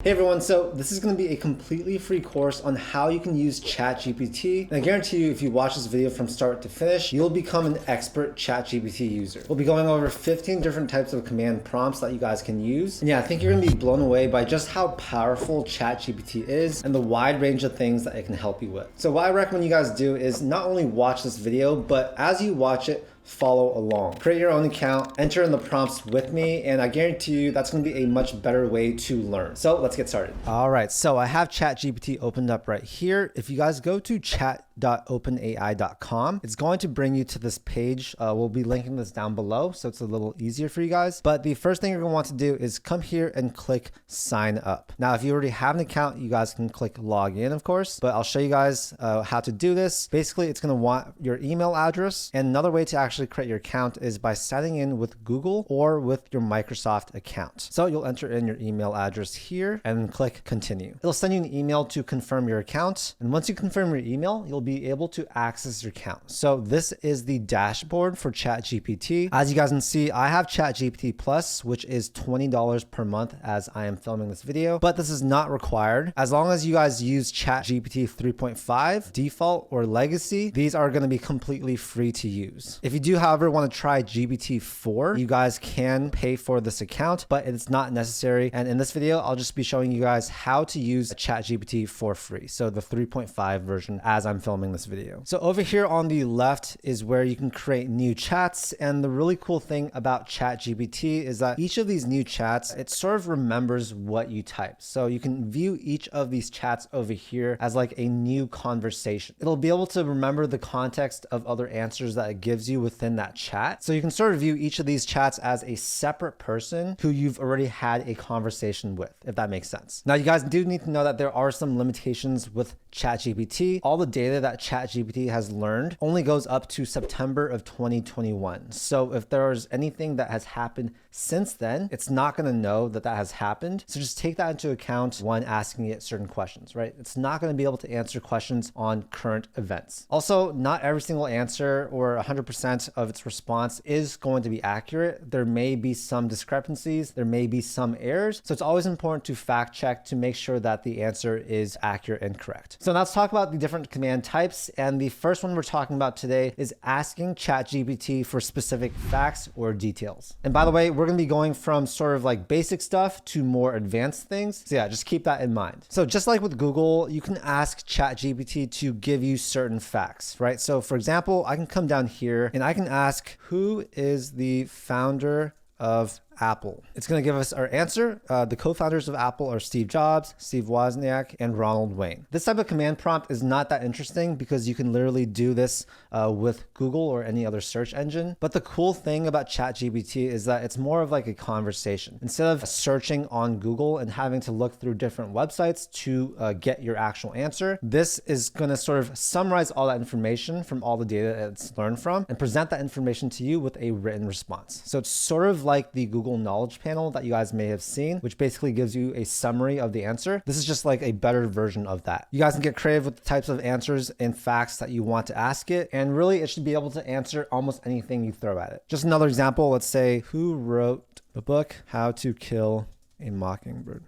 Hey everyone, so this is going to be a completely free course on how you can use ChatGPT. And I guarantee you, if you watch this video from start to finish, you'll become an expert ChatGPT user. We'll be going over 15 different types of command prompts that you guys can use. And yeah, I think you're going to be blown away by just how powerful ChatGPT is and the wide range of things that it can help you with. So what I recommend you guys do is not only watch this video, but as you watch it, follow along. Create your own account, enter in the prompts with me, and I guarantee you that's going to be a much better way to learn. So let's get started. All right, so I have ChatGPT opened up right here. If you guys go to chat.openai.com, it's going to bring you to this page. We'll be linking this down below, so it's a little easier for you guys. But the first thing you're going to want to do is come here and click sign up. Now, if you already have an account, you guys can click log in, of course, but I'll show you guys how to do this. Basically, it's going to want your email address, and another way to actually create your account is by signing in with Google or with your Microsoft account. So you'll enter in your email address here and click continue. It'll send you an email to confirm your account. And once you confirm your email, you'll be able to access your account. So this is the dashboard for ChatGPT. As you guys can see, I have ChatGPT Plus, which is $20 per month as I am filming this video, but this is not required. As long as you guys use ChatGPT 3.5, default or legacy, these are going to be completely free to use. If you do, however, want to try GPT-4, you guys can pay for this account, but it's not necessary. And in this video, I'll just be showing you guys how to use ChatGPT for free. So the 3.5 version as I'm filming this video. So over here on the left is where you can create new chats. And the really cool thing about ChatGPT is that each of these new chats, it sort of remembers what you type. So you can view each of these chats over here as like a new conversation. It'll be able to remember the context of other answers that it gives you within that chat. So you can sort of view each of these chats as a separate person who you've already had a conversation with, if that makes sense. Now, you guys do need to know that there are some limitations with ChatGPT. All the data that ChatGPT has learned only goes up to September of 2021. So if there's anything that has happened since then, it's not going to know that that has happened. So just take that into account when asking it certain questions, right? It's not going to be able to answer questions on current events. Also, not every single answer or 100% of its response is going to be accurate. There may be some discrepancies. There may be some errors. So it's always important to fact check to make sure that the answer is accurate and correct. So now let's talk about the different command types. And the first one we're talking about today is asking ChatGPT for specific facts or details. And by the way, we're going to be going from sort of like basic stuff to more advanced things. So yeah, just keep that in mind. So just like with Google, you can ask ChatGPT to give you certain facts, right? So for example, I can come down here and I can ask, who is the founder of Apple? It's going to give us our answer. The co-founders of Apple are Steve Jobs, Steve Wozniak, and Ronald Wayne. This type of command prompt is not that interesting because you can literally do this with Google or any other search engine. But the cool thing about ChatGPT is that it's more of like a conversation. Instead of searching on Google and having to look through different websites to get your actual answer, this is going to sort of summarize all that information from all the data it's learned from and present that information to you with a written response. So it's sort of like the Google Knowledge Panel that you guys may have seen, which basically gives you a summary of the answer. This is just like a better version of that. You guys can get creative with the types of answers and facts that you want to ask it, and really it should be able to answer almost anything you throw at it. Just another example, let's say, who wrote the book How to Kill a Mockingbird?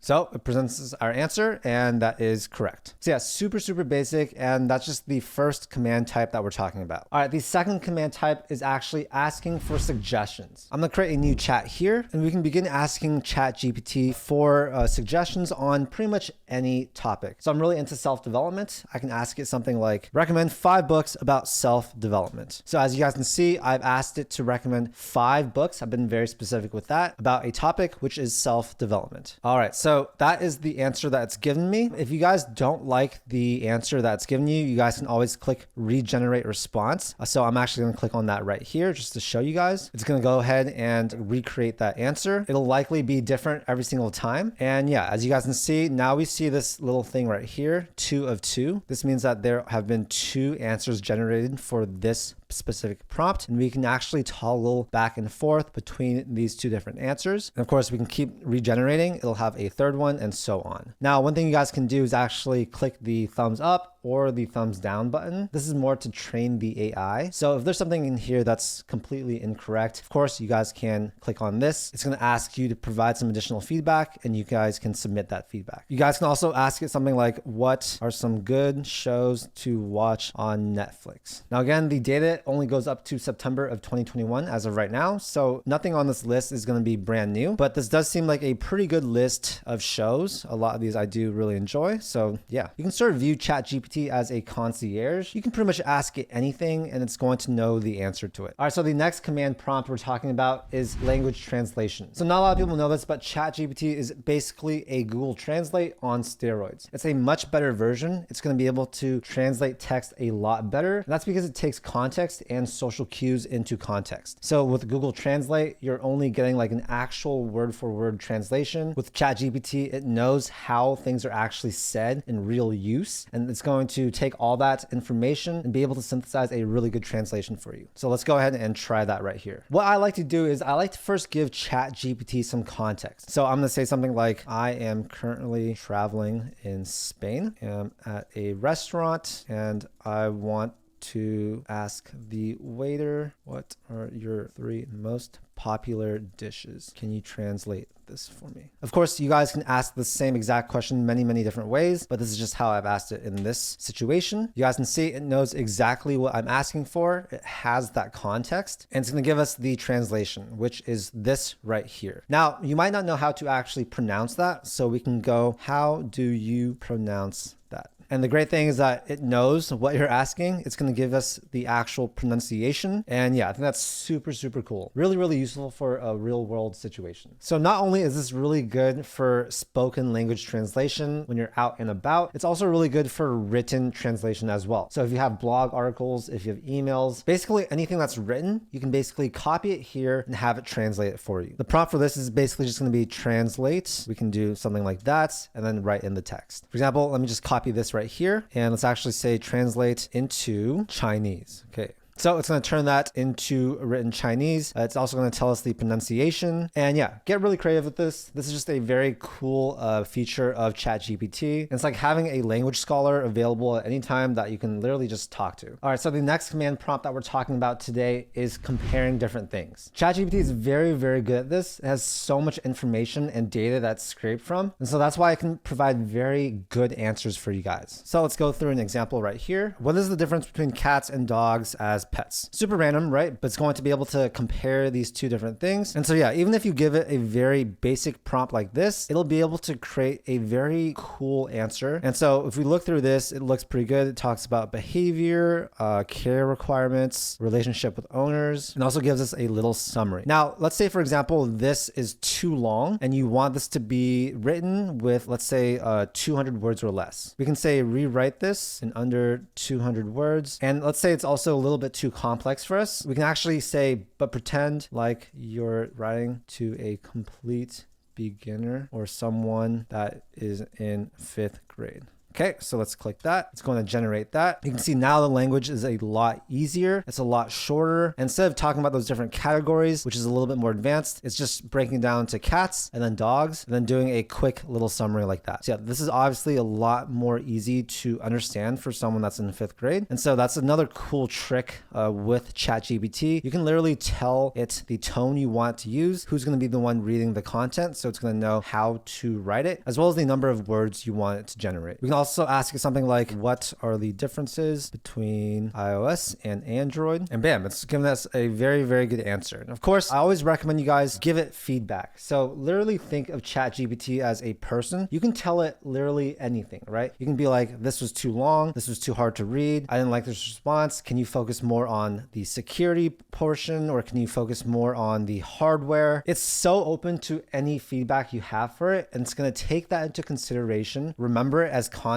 So it presents us our answer, and that is correct. So yeah, super, super basic, and that's just the first command type that we're talking about. All right, the second command type is actually asking for suggestions. I'm gonna create a new chat here, and we can begin asking ChatGPT for suggestions on pretty much any topic. So I'm really into self-development. I can ask it something like, recommend 5 books about self-development. So as you guys can see, I've asked it to recommend 5 books. I've been very specific with that about a topic, which is self-development. All right, so that is the answer that it's given me. If you guys don't like the answer that's given you, you guys can always click regenerate response. So I'm actually gonna click on that right here just to show you guys. It's gonna go ahead and recreate that answer. It'll likely be different every single time. And yeah, as you guys can see, now we see this little thing right here, 2 of 2. This means that there have been 2 answers generated for this specific prompt, and we can actually toggle back and forth between these two different answers. And of course, we can keep regenerating. It'll have a third one and so on. Now, one thing you guys can do is actually click the thumbs up or the thumbs down button. This is more to train the AI. So if there's something in here that's completely incorrect, of course, you guys can click on this. It's going to ask you to provide some additional feedback, and you guys can submit that feedback. You guys can also ask it something like, what are some good shows to watch on Netflix? Now, again, the data only goes up to September of 2021 as of right now. So nothing on this list is going to be brand new, but this does seem like a pretty good list of shows. A lot of these I do really enjoy. So yeah, you can sort of view ChatGPT as a concierge. You can pretty much ask it anything and it's going to know the answer to it. All right, so the next command prompt we're talking about is language translation. So not a lot of people know this, but ChatGPT is basically a Google Translate on steroids. It's a much better version. It's going to be able to translate text a lot better. And that's because it takes context and social cues into context. So with Google Translate, you're only getting like an actual word for word translation. With ChatGPT, it knows how things are actually said in real use. And it's going to take all that information and be able to synthesize a really good translation for you. So let's go ahead and try that right here. What I like to do is I like to first give ChatGPT some context. So I'm going to say something like, I am currently traveling in Spain. I'm at a restaurant and I want to ask the waiter, what are your 3 most popular dishes? Can you translate this for me? Of course, you guys can ask the same exact question many different ways, but this is just how I've asked it in this situation. You guys can see it knows exactly what I'm asking for. It has that context, and it's going to give us the translation, which is this right here. Now, you might not know how to actually pronounce that, so we can go, how do you pronounce that? And the great thing is that it knows what you're asking. It's going to give us the actual pronunciation. And yeah, I think that's super cool. Really useful for a real world situation. So not only is this really good for spoken language translation when you're out and about, it's also really good for written translation as well. So if you have blog articles, if you have emails, basically anything that's written, you can basically copy it here and have it translate it for you. The prompt for this is basically just going to be translate. We can do something like that and then write in the text. For example, let me just copy this right here and let's actually say translate into Chinese. Okay. So it's going to turn that into written Chinese. It's also going to tell us the pronunciation. And yeah, get really creative with this. This is just a very cool feature of ChatGPT. And it's like having a language scholar available at any time that you can literally just talk to. All right, so the next command prompt that we're talking about today is comparing different things. ChatGPT is very good at this. It has so much information and data that's scraped from. And so that's why I can provide very good answers for you guys. So let's go through an example right here. What is the difference between cats and dogs as pets? Super random, right? But it's going to be able to compare these two different things. And so yeah, even if you give it a very basic prompt like this, it'll be able to create a very cool answer. And so if we look through this, it looks pretty good. It talks about behavior, care requirements, relationship with owners, and also gives us a little summary. Now, let's say, for example, this is too long and you want this to be written with, let's say, 200 words or less. We can say rewrite this in under 200 words. And let's say it's also a little bit too complex for us. We can actually say, but pretend like you're writing to a complete beginner or someone that is in 5th grade. Okay, so let's click that. It's going to generate that. You can see now the language is a lot easier. It's a lot shorter. Instead of talking about those different categories, which is a little bit more advanced, it's just breaking down to cats and then dogs and then doing a quick little summary like that. So yeah, this is obviously a lot more easy to understand for someone that's in 5th grade. And so that's another cool trick with ChatGPT. You can literally tell it the tone you want to use, who's going to be the one reading the content. So it's going to know how to write it, as well as the number of words you want it to generate. We can also ask it something like, what are the differences between iOS and Android? And bam, it's giving us a very good answer. And of course, I always recommend you guys give it feedback. So literally think of ChatGPT as a person. You can tell it literally anything, right? You can be like, this was too long. This was too hard to read. I didn't like this response. Can you focus more on the security portion, or can you focus more on the hardware? It's so open to any feedback you have for it, and it's going to take that into consideration. Remember it as context.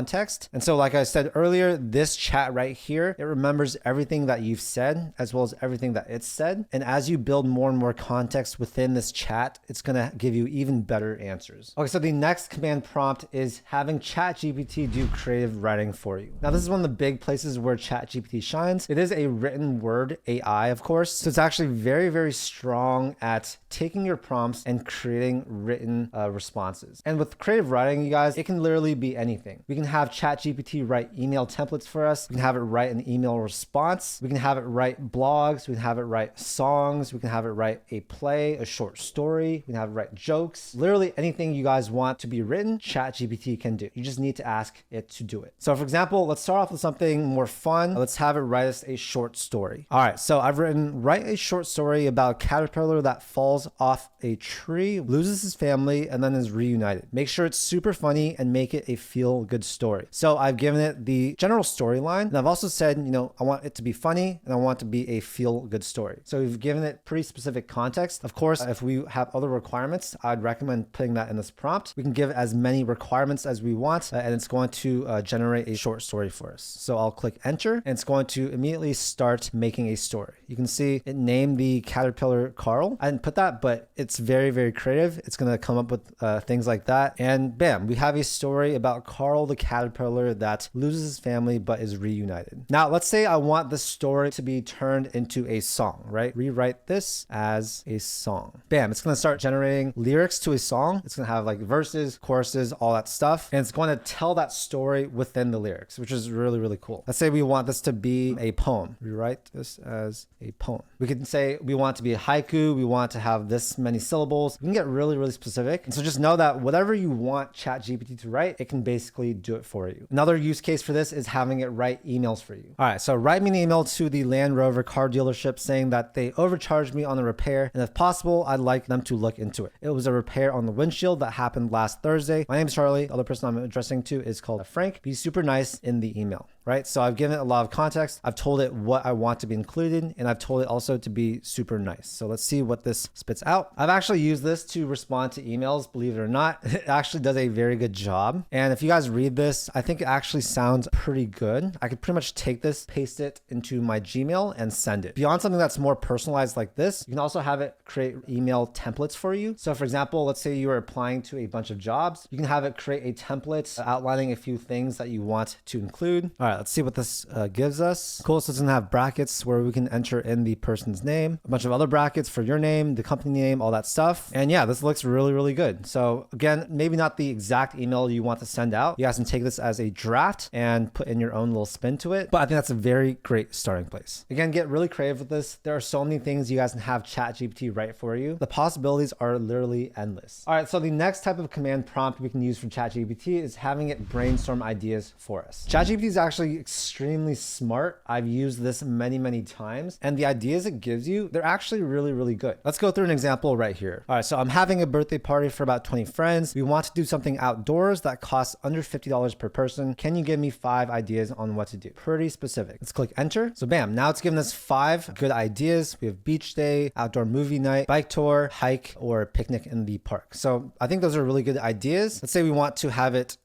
And so like I said earlier, this chat right here, it remembers everything that you've said as well as everything that it's said. And as you build more and more context within this chat, it's going to give you even better answers. Okay, so the next command prompt is having ChatGPT do creative writing for you. Now, this is one of the big places where ChatGPT shines. It is a written word AI, of course. So it's actually very strong at taking your prompts and creating written responses. And with creative writing, you guys, it can literally be anything. We can can have ChatGPT write email templates for us. We can have it write an email response. We can have it write blogs. We can have it write songs. We can have it write a play, a short story. We can have it write jokes. Literally anything you guys want to be written, ChatGPT can do. You just need to ask it to do it. So for example, let's start off with something more fun. Let's have it write us a short story. All right, so I've written, write a short story about a caterpillar that falls off a tree, loses his family, and then is reunited. Make sure it's super funny and make it a feel-good story. So I've given it the general storyline, and I've also said, I want it to be funny and I want it to be a feel-good story. So we've given it pretty specific context. Of course, if we have other requirements, I'd recommend putting that in this prompt. We can give as many requirements as we want, and it's going to generate a short story for us. So I'll click enter, and it's going to immediately start making a story. You can see it named the caterpillar Carl. I didn't put that, but it's very, very creative. It's going to come up with things like that. And bam, we have a story about Carl the caterpillar that loses his family but is reunited. Now, let's say I want this story to be turned into a song, right? Rewrite this as a song. Bam, it's going to start generating lyrics to a song. It's going to have like verses, choruses, all that stuff. And it's going to tell that story within the lyrics, which is really, really cool. Let's say we want this to be a poem. Rewrite this as a poem. We can say we want it to be a haiku. We want to have this many syllables. We can get really, really specific. And so just know that whatever you want ChatGPT to write, it can basically do it for you. Another use case for this is having it write emails for you. All right, so write me an email to the Land Rover car dealership saying that they overcharged me on the repair, and if possible, I'd like them to look into it. It was a repair on the windshield that happened last Thursday. My name is Charlie. The other person I'm addressing to is called Frank. Be super nice in the email, right? So I've given it a lot of context. I've told it what I want to be included, and I've told it also to be super nice. So let's see what this spits out. I've actually used this to respond to emails, believe it or not. It actually does a very good job. And if you guys read this, I think it actually sounds pretty good. I could pretty much take this, paste it into my Gmail and send it. Beyond something that's more personalized like this, you can also have it create email templates for you. So for example, let's say you are applying to a bunch of jobs. You can have it create a template outlining a few things that you want to include. All right, let's see what this gives us. Cool, so it's gonna have brackets where we can enter in the person's name, a bunch of other brackets for your name, the company name, all that stuff. And yeah, this looks really, really good. So again, maybe not the exact email you want to send out. You guys can take this as a draft and put in your own little spin to it. But I think that's a very great starting place. Again, get really creative with this. There are so many things you guys can have ChatGPT write for you. The possibilities are literally endless. All right, so the next type of command prompt we can use for ChatGPT is having it brainstorm ideas for us. ChatGPT is actually extremely smart. I've used this many, many times, and the ideas it gives you, they're actually really, really good. Let's go through an example right here. All right, so I'm having a birthday party for about 20 friends. We want to do something outdoors that costs under $50 per person. Can you give me 5 ideas on what to do? Pretty specific. Let's click enter. So bam, now it's given us 5 good ideas. We have beach day, outdoor movie night, bike tour, hike, or picnic in the park. So I think those are really good ideas. Let's say we want to have it,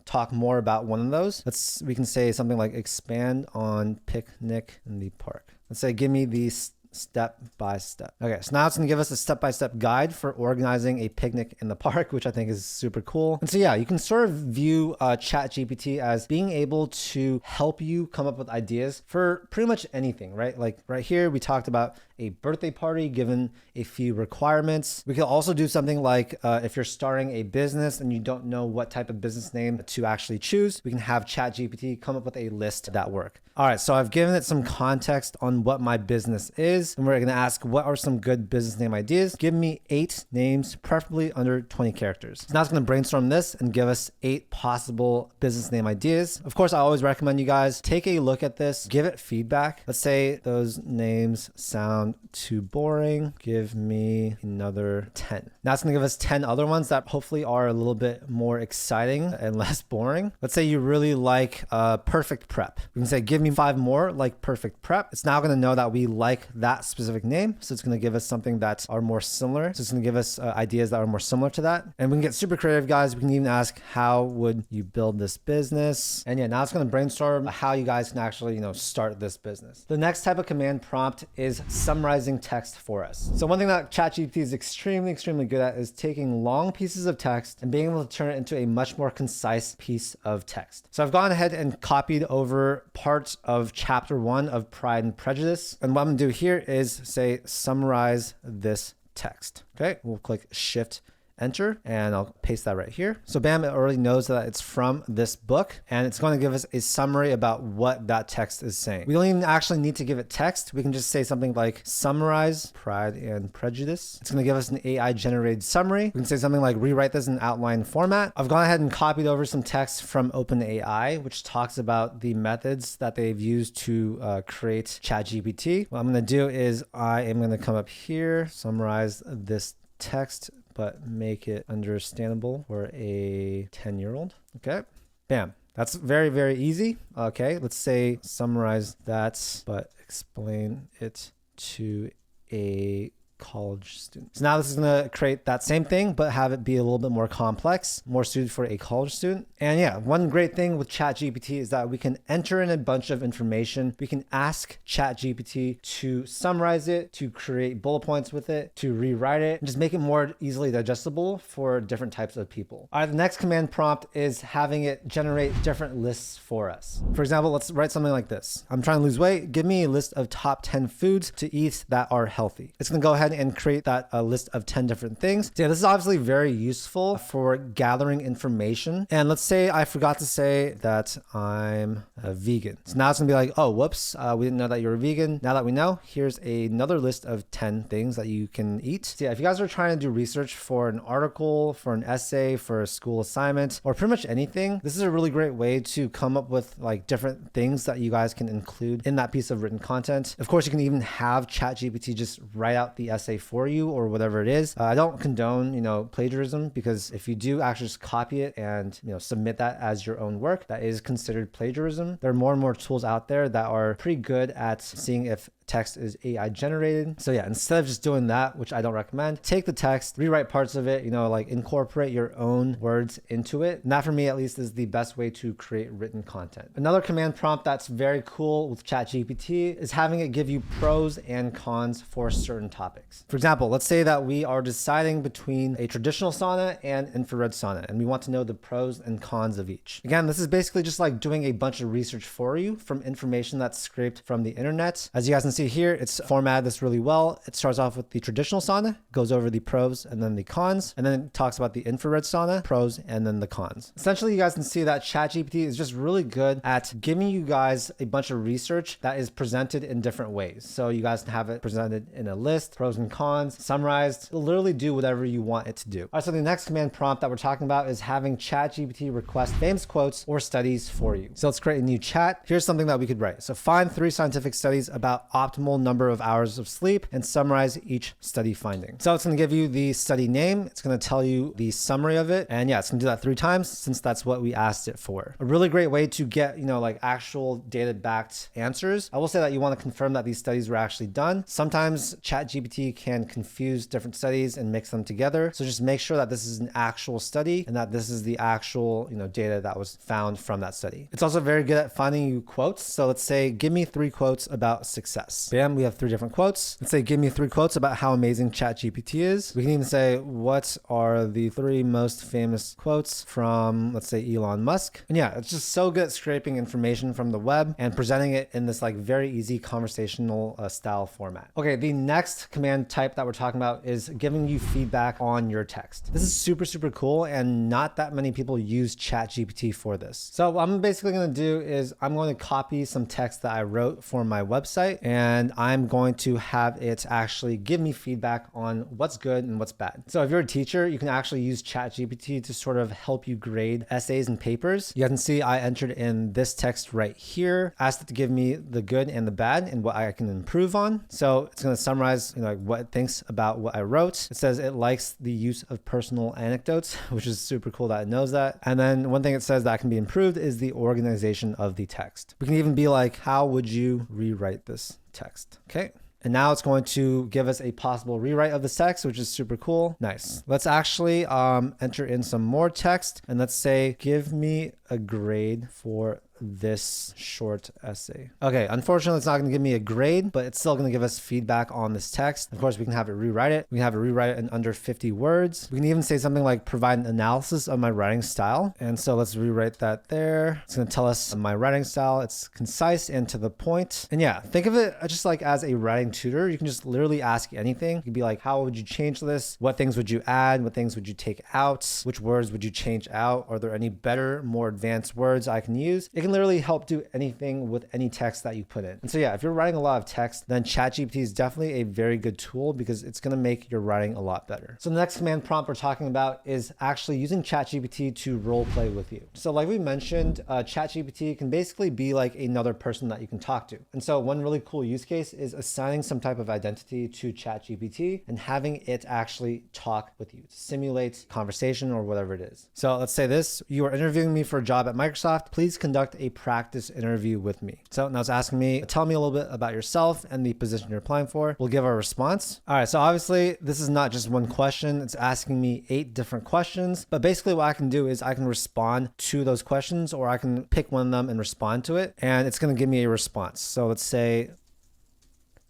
talk more about one of those. We can say something like expand on picnic in the park. Let's say, give me these step by step. Okay, so now it's gonna give us a step-by-step guide for organizing a picnic in the park, which I think is super cool. And so yeah, you can sort of view ChatGPT as being able to help you come up with ideas for pretty much anything, right? Like right here, we talked about a birthday party given a few requirements. We could also do something like if you're starting a business and you don't know what type of business name to actually choose, we can have ChatGPT come up with a list that work. All right, so I've given it some context on what my business is, and we're gonna ask, what are some good business name ideas? Give me 8 names, preferably under 20 characters. So now it's gonna brainstorm this and give us 8 possible business name ideas. Of course, I always recommend you guys take a look at this, give it feedback. Let's say those names sound too boring. Give me another 10. Now it's gonna give us 10 other ones that hopefully are a little bit more exciting and less boring. Let's say you really like perfect prep. We can say, give me 5 more like perfect prep. It's now gonna know that we like that specific name. So it's gonna give us something that are more similar. So it's gonna give us ideas that are more similar to that. And we can get super creative, guys. We can even ask, how would you build this business? And yeah, now it's gonna brainstorm how you guys can actually, start this business. The next type of command prompt is summarizing text for us. So one thing that ChatGPT is extremely, extremely good at is taking long pieces of text and being able to turn it into a much more concise piece of text. So I've gone ahead and copied over parts of chapter 1 of Pride and Prejudice. And what I'm gonna do here is say, summarize this text. Okay, we'll click Shift enter, and I'll paste that right here. So bam, it already knows that it's from this book, and it's going to give us a summary about what that text is saying. We don't even actually need to give it text. We can just say something like summarize Pride and Prejudice. It's going to give us an AI generated summary. We can say something like rewrite this in outline format. I've gone ahead and copied over some text from OpenAI, which talks about the methods that they've used to create ChatGPT. What I'm going to do is I am going to come up here, summarize this text, but make it understandable for a 10-year-old. Okay, bam. That's very, very easy. Okay, let's say summarize that, but explain it to a college student. So now this is going to create that same thing, but have it be a little bit more complex, more suited for a college student. And yeah, one great thing with ChatGPT is that we can enter in a bunch of information. We can ask ChatGPT to summarize it, to create bullet points with it, to rewrite it, and just make it more easily digestible for different types of people. All right, the next command prompt is having it generate different lists for us. For example, let's write something like this. I'm trying to lose weight. Give me a list of top 10 foods to eat that are healthy. It's going to go ahead and create that list of 10 different things. So yeah, this is obviously very useful for gathering information. And let's say I forgot to say that I'm a vegan. So now it's gonna be like, oh, whoops, we didn't know that you're a vegan. Now that we know, here's another list of 10 things that you can eat. So yeah, if you guys are trying to do research for an article, for an essay, for a school assignment, or pretty much anything, this is a really great way to come up with like different things that you guys can include in that piece of written content. Of course, you can even have ChatGPT just write out the essay for you or whatever it is. I don't condone, plagiarism, because if you do actually just copy it and, submit that as your own work, that is considered plagiarism. There are more and more tools out there that are pretty good at seeing if text is AI generated. So yeah, instead of just doing that, which I don't recommend, take the text, rewrite parts of it, like incorporate your own words into it. And that for me, at least, is the best way to create written content. Another command prompt that's very cool with ChatGPT is having it give you pros and cons for certain topics. For example, let's say that we are deciding between a traditional sauna and infrared sauna, and we want to know the pros and cons of each. Again, this is basically just like doing a bunch of research for you from information that's scraped from the internet. As you guys can see here, it's formatted this really well. It starts off with the traditional sauna, goes over the pros and then the cons, and then it talks about the infrared sauna, pros, and then the cons. Essentially, you guys can see that ChatGPT is just really good at giving you guys a bunch of research that is presented in different ways. So you guys can have it presented in a list, pros and cons, summarized. It'll literally do whatever you want it to do. All right, so the next command prompt that we're talking about is having ChatGPT request famous quotes or studies for you. So let's create a new chat. Here's something that we could write. So find 3 scientific studies about optimal number of hours of sleep and summarize each study finding. So it's going to give you the study name. It's going to tell you the summary of it. And yeah, it's going to do that 3 times since that's what we asked it for. A really great way to get, like actual data backed answers. I will say that you want to confirm that these studies were actually done. Sometimes ChatGPT can confuse different studies and mix them together. So just make sure that this is an actual study and that this is the actual, data that was found from that study. It's also very good at finding you quotes. So let's say, give me 3 quotes about success. Bam, we have 3 different quotes. Let's say, give me 3 quotes about how amazing ChatGPT is. We can even say, what are the 3 most famous quotes from, let's say, Elon Musk? And yeah, it's just so good at scraping information from the web and presenting it in this like very easy conversational style format. Okay, the next command type that we're talking about is giving you feedback on your text. This is super, super cool, and not that many people use ChatGPT for this. So what I'm basically going to do is I'm going to copy some text that I wrote for my website, and I'm going to have it actually give me feedback on what's good and what's bad. So if you're a teacher, you can actually use ChatGPT to sort of help you grade essays and papers. You guys can see I entered in this text right here, asked it to give me the good and the bad and what I can improve on. So it's going to summarize what it thinks about what I wrote. It says it likes the use of personal anecdotes, which is super cool that it knows that. And then one thing it says that can be improved is the organization of the text. We can even be like, how would you rewrite this text? Okay. And now it's going to give us a possible rewrite of this text, which is super cool. Nice. Let's actually enter in some more text, and let's say, give me a grade for this short essay. Okay, unfortunately, it's not going to give me a grade, but it's still going to give us feedback on this text. Of course, we can have it rewrite it. We can have it rewrite it in under 50 words. We can even say something like provide an analysis of my writing style. And so let's rewrite that there. It's going to tell us my writing style. It's concise and to the point. And yeah, think of it just like as a writing tutor. You can just literally ask anything. You can be like, how would you change this? What things would you add? What things would you take out? Which words would you change out? Are there any better, more advanced words I can use? It can literally help do anything with any text that you put in. And so yeah, if you're writing a lot of text, then ChatGPT is definitely a very good tool because it's going to make your writing a lot better. So the next command prompt we're talking about is actually using ChatGPT to role play with you. So like we mentioned, ChatGPT can basically be like another person that you can talk to. And so one really cool use case is assigning some type of identity to ChatGPT and having it actually talk with you, to simulate conversation or whatever it is. So let's say this: you are interviewing me for a job at Microsoft. Please conduct a practice interview with me. So now it's asking me, tell me a little bit about yourself and the position you're applying for. We'll give our response. All right, so obviously this is not just one question. It's asking me 8 different questions, but basically what I can do is I can respond to those questions, or I can pick one of them and respond to it, and it's going to give me a response. So let's say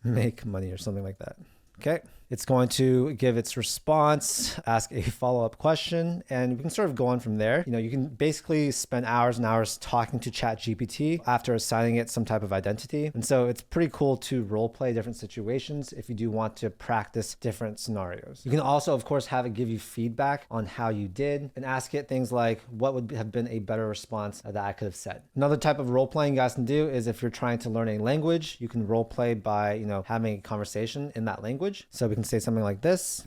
make money or something like that. Okay. It's going to give its response, ask a follow-up question, and we can sort of go on from there. You can basically spend hours and hours talking to ChatGPT after assigning it some type of identity. And so it's pretty cool to role play different situations if you do want to practice different scenarios. You can also, of course, have it give you feedback on how you did and ask it things like, what would have been a better response that I could have said? Another type of role playing you guys can do is if you're trying to learn a language, you can role play by, having a conversation in that language. So we can say something like this.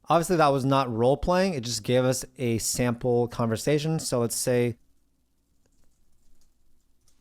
Obviously, that was not role playing. It just gave us a sample conversation. So let's say,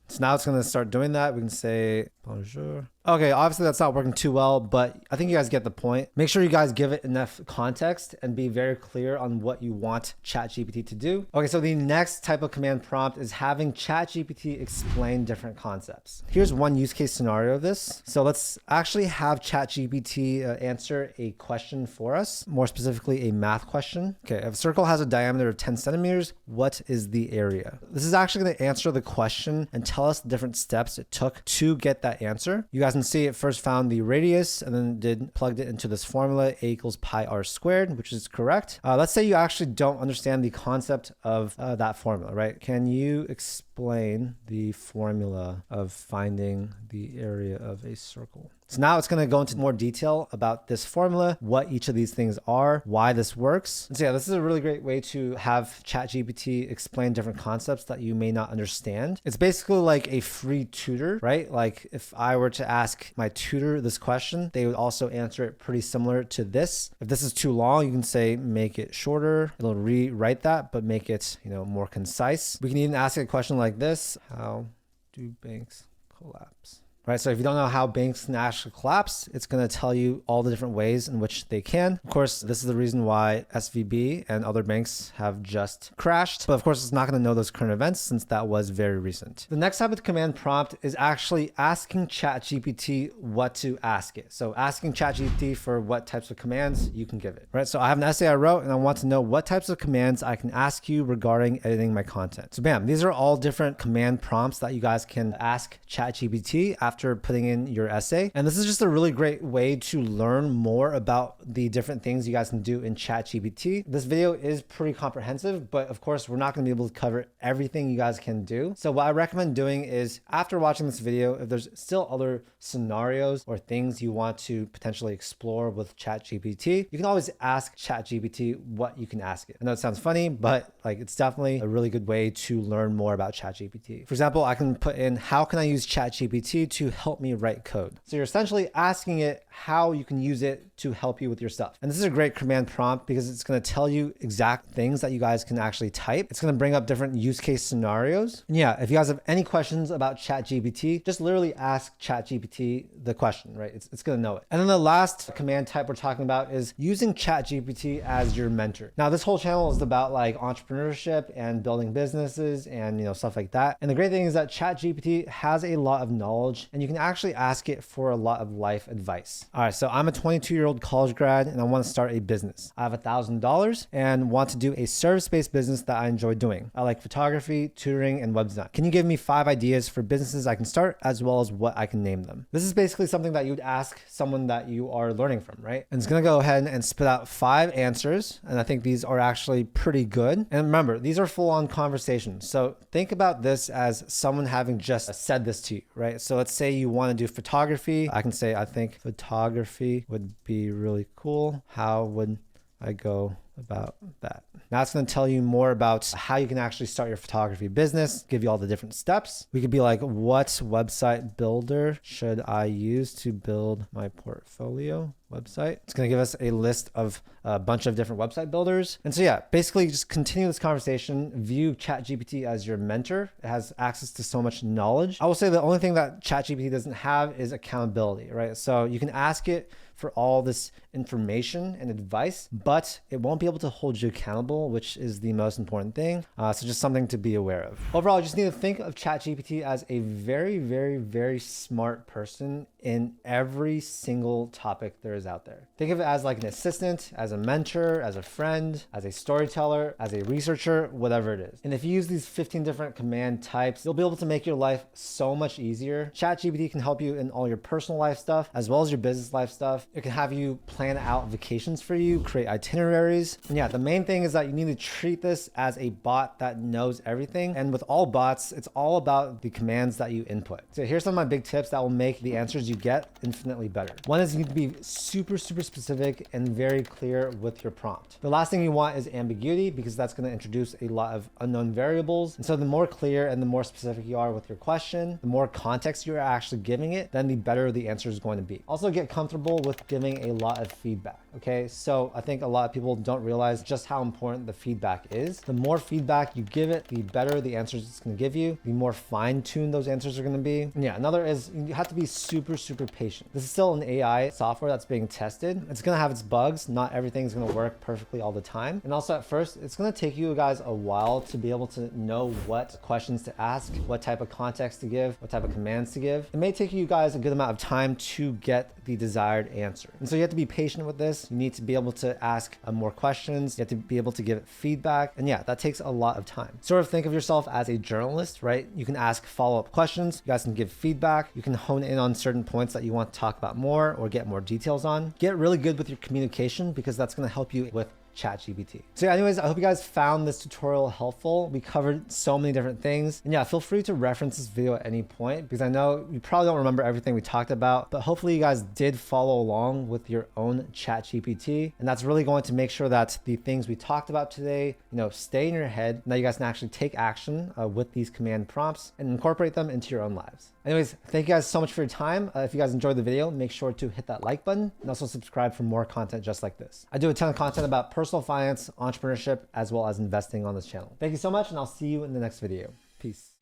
so now it's going to start doing that. We can say, bonjour. Okay, obviously that's not working too well, but I think you guys get the point. Make sure you guys give it enough context and be very clear on what you want ChatGPT to do. Okay, so the next type of command prompt is having ChatGPT explain different concepts. Here's one use case scenario of this. So let's actually have ChatGPT answer a question for us, more specifically a math question. Okay, if a circle has a diameter of 10 centimeters, what is the area? This is actually going to answer the question and tell us the different steps it took to get that answer. You guys can see it first found the radius and then plugged it into this formula, a equals pi r squared, which is correct. Let's say you actually don't understand the concept of that formula, right? Can you explain the formula of finding the area of a circle? So now it's going to go into more detail about this formula, what each of these things are, why this works. And so yeah, this is a really great way to have ChatGPT explain different concepts that you may not understand. It's basically like a free tutor, right? Like if I were to ask my tutor this question, they would also answer it pretty similar to this. If this is too long, you can say, make it shorter. It'll rewrite that, but make it, more concise. We can even ask it a question like this: how do banks collapse? Right, so if you don't know how banks can actually collapse, it's going to tell you all the different ways in which they can. Of course, this is the reason why SVB and other banks have just crashed. But of course, it's not going to know those current events since that was very recent. The next type of command prompt is actually asking ChatGPT what to ask it. So asking ChatGPT for what types of commands you can give it. Right, so I have an essay I wrote and I want to know what types of commands I can ask you regarding editing my content. So bam, these are all different command prompts that you guys can ask ChatGPT after putting in your essay. And this is just a really great way to learn more about the different things you guys can do in ChatGPT. This video is pretty comprehensive, but of course, we're not going to be able to cover everything you guys can do. So what I recommend doing is after watching this video, if there's still other scenarios or things you want to potentially explore with ChatGPT, you can always ask ChatGPT what you can ask it. I know it sounds funny, but it's definitely a really good way to learn more about ChatGPT. For example, I can put in, how can I use ChatGPT to help me write code? So you're essentially asking it how you can use it to help you with your stuff. And this is a great command prompt because it's going to tell you exact things that you guys can actually type. It's going to bring up different use case scenarios. And yeah, if you guys have any questions about ChatGPT, just literally ask ChatGPT the question, right? It's going to know it. And then the last command type we're talking about is using ChatGPT as your mentor. Now, this whole channel is about entrepreneurship and building businesses and stuff like that. And the great thing is that ChatGPT has a lot of knowledge and you can actually ask it for a lot of life advice. All right, so I'm a 22-year-old college grad and I want to start a business. I have $1,000 and want to do a service-based business that I enjoy doing. I like photography, tutoring, and web design. Can you give me 5 ideas for businesses I can start as well as what I can name them? This is basically something that you would ask someone that you are learning from, right? And it's gonna go ahead and spit out 5 answers. And I think these are actually pretty good. And remember, these are full-on conversations. So think about this as someone having just said this to you, right? So let's say you want to do photography. I can say, I think photography would be really cool. How would I go about that? Now it's going to tell you more about how you can actually start your photography business, give you all the different steps. We could be like, what website builder should I use to build my portfolio website? It's going to give us a list of a bunch of different website builders. And so yeah, basically just continue this conversation. View ChatGPT as your mentor. It has access to so much knowledge. I will say the only thing that ChatGPT doesn't have is accountability, right? So you can ask it for all this information and advice, but it won't be able to hold you accountable, which is the most important thing. So just something to be aware of. Overall, you just need to think of ChatGPT as a very, very, very smart person in every single topic there is out there. Think of it as like an assistant, as a mentor, as a friend, as a storyteller, as a researcher, whatever it is. And if you use these 15 different command types, you'll be able to make your life so much easier. ChatGPT can help you in all your personal life stuff, as well as your business life stuff. It can have you plan out vacations for you, create itineraries. And yeah, the main thing is that you need to treat this as a bot that knows everything. And with all bots, it's all about the commands that you input. So here's some of my big tips that will make the answers you get infinitely better. One is you need to be super specific and very clear with your prompt. The last thing you want is ambiguity, because that's going to introduce a lot of unknown variables. And so the more clear and the more specific you are with your question, the more context you're actually giving it, then the better the answer is going to be. Also get comfortable with giving a lot of feedback. Okay, so I think a lot of people don't realize just how important the feedback is. The more feedback you give it, the better the answers it's going to give you, the more fine-tuned those answers are going to be. And yeah, another is you have to be super patient. This is still an AI software that's being tested. It's going to have its bugs. Not everything's going to work perfectly all the time. And also at first, it's going to take you guys a while to be able to know what questions to ask, what type of context to give, what type of commands to give. It may take you guys a good amount of time to get the desired answer. And so you have to be patient with this. You need to be able to ask more questions. You have to be able to give it feedback. And yeah, that takes a lot of time. Sort of think of yourself as a journalist, right? You can ask follow-up questions. You guys can give feedback. You can hone in on certain points that you want to talk about more or get more details on. Get really good with your communication, because that's going to help you with ChatGPT. So yeah, anyways, I hope you guys found this tutorial helpful. We covered so many different things. And yeah, feel free to reference this video at any point, because I know you probably don't remember everything we talked about, but hopefully you guys did follow along with your own ChatGPT. And that's really going to make sure that the things we talked about today, stay in your head. Now you guys can actually take action with these command prompts and incorporate them into your own lives. Anyways, thank you guys so much for your time. If you guys enjoyed the video, make sure to hit that like button and also subscribe for more content just like this. I do a ton of content about personal finance, entrepreneurship, as well as investing on this channel. Thank you so much, and I'll see you in the next video. Peace.